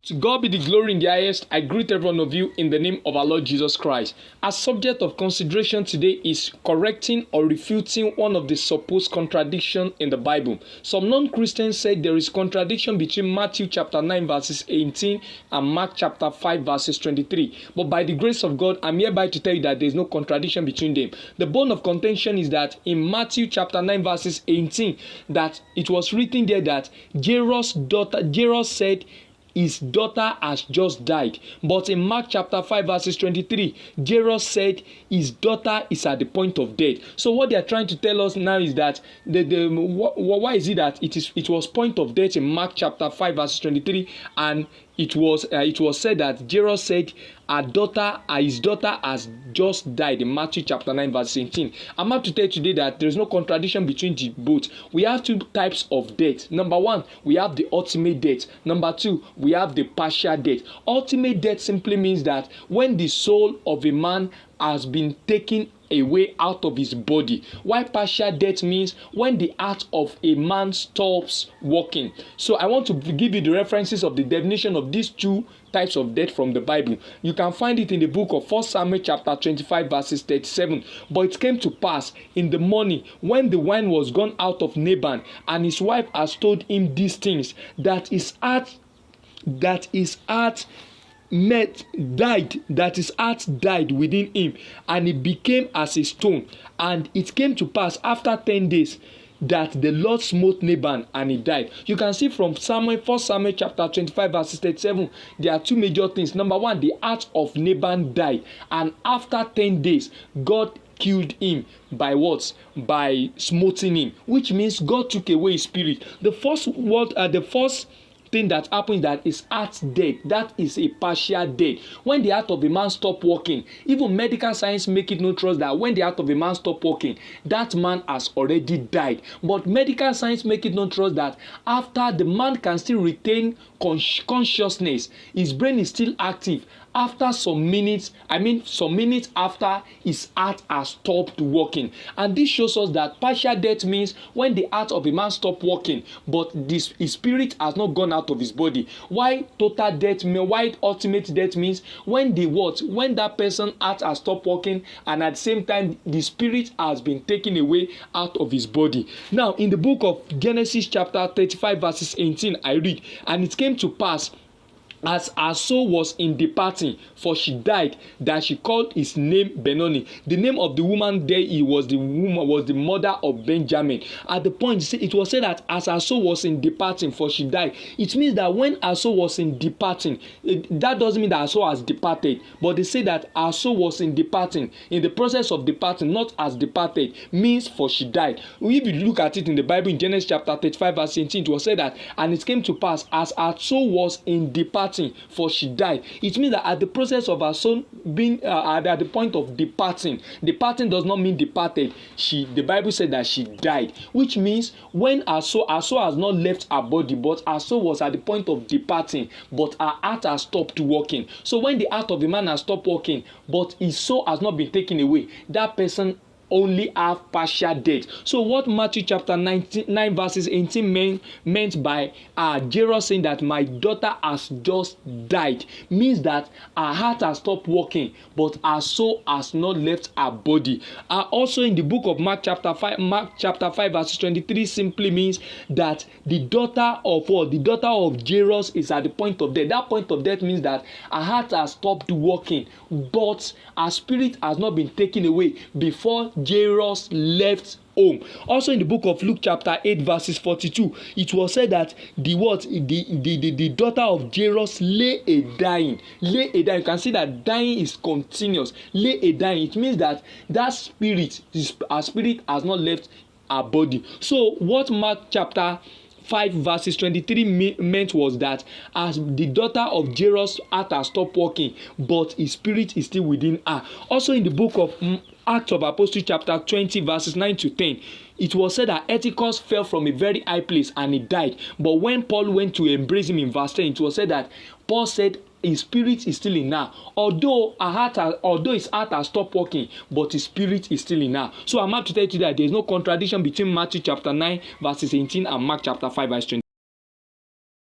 To God be the glory in the highest. I greet every one of you in the name of our Lord Jesus Christ. Our subject of consideration today is correcting or refuting one of the supposed contradictions in the Bible. Some non-Christians say there is contradiction between Matthew chapter 9 verses 18 and Mark chapter 5 verses 23. But by the grace of God, I'm hereby to tell you that there is no contradiction between them. The bone of contention is that in Matthew chapter 9 verses 18, that it was written there that Jairus said, his daughter has just died. But in Mark chapter 5 verses 23, Jairus said his daughter is at the point of death. So what they are trying to tell us now is that why is it that it was point of death in Mark chapter 5 verses 23, and it was said that Jairus said his daughter has just died in Matthew chapter 9 verse 18. I'm about to tell you today that there is no contradiction between the both. We have two types of death. Number one, we have the ultimate death. Number two, we have the partial death. Ultimate death simply means that when the soul of a man has been taken away out of his body, while partial death means when the heart of a man stops working. So I want to give you the references of the definition of these two types of death from the Bible. You can find it in the book of 1 Samuel chapter 25 verses 37. But it came to pass in the morning when the wine was gone out of Nabal, and his wife has told him these things, that his heart died within him, and he became as a stone. And it came to pass after 10 days that the Lord smote Nabal, and he died. You can see from 1 Samuel chapter 25 verses 37, there are two major things. Number one, the heart of Nabal died, and after 10 days God killed him by what? By smoting him, which means God took away his spirit. The first thing that happens, that is heart death. That is a partial death. When the heart of a man stop working, even medical science make it no trust that when the heart of a man stop working, that man has already died. But medical science make it no trust that after the man can still retain consciousness, his brain is still active. After some minutes after his heart has stopped working. And this shows us that partial death means when the heart of a man stops working, but his spirit has not gone out of his body. Why ultimate death means when that person's heart has stopped working, and at the same time the spirit has been taken away out of his body. Now in the book of Genesis chapter 35 verses 18, I read, and it came to pass, as her soul was in departing, for she died, that she called his name Benoni. The name of the woman there was the mother of Benjamin. At the point, it was said that as her soul was in departing, for she died. It means that when her soul was in departing, that doesn't mean that her soul has departed, but they say that her soul was in departing, in the process of departing, not as departed, means for she died. If you look at it in the Bible in Genesis chapter 35 verse 18, it was said that, and it came to pass as her soul was in departing, for she died. It means that at the process of her soul being at the point of departing does not mean departed. The Bible said that she died, which means when her soul has not left her body, but her soul was at the point of departing, but her heart has stopped working. So when the heart of a man has stopped working, but his soul has not been taken away, that person only have partial death. So what Matthew chapter 9 verses 18 meant by Jairus saying that my daughter has just died means that her heart has stopped working, but her soul has not left her body. Also in the book of Mark chapter 5 verses 23 simply means that the daughter of Jairus is at the point of death. That point of death means that her heart has stopped working, but her spirit has not been taken away before Jairus left home. Also in the book of Luke chapter 8 verses 42, it was said that the daughter of Jairus lay a dying. You can see that dying is continuous. Lay a dying. It means that her spirit has not left her body. So what Mark chapter 5 verses 23 meant was that as the daughter of Jairus' heart has stopped working, but his spirit is still within her. Also in the book of Acts of Apostles chapter 20 verses 9 to 10, it was said that Eutychus fell from a very high place and he died. But when Paul went to embrace him in verse 10, it was said that Paul said his spirit is still in her. Although his heart has stopped working, but his spirit is still in her. So I'm about to tell you that there is no contradiction between Matthew chapter 9 verses 18 and Mark chapter 5 verse 20.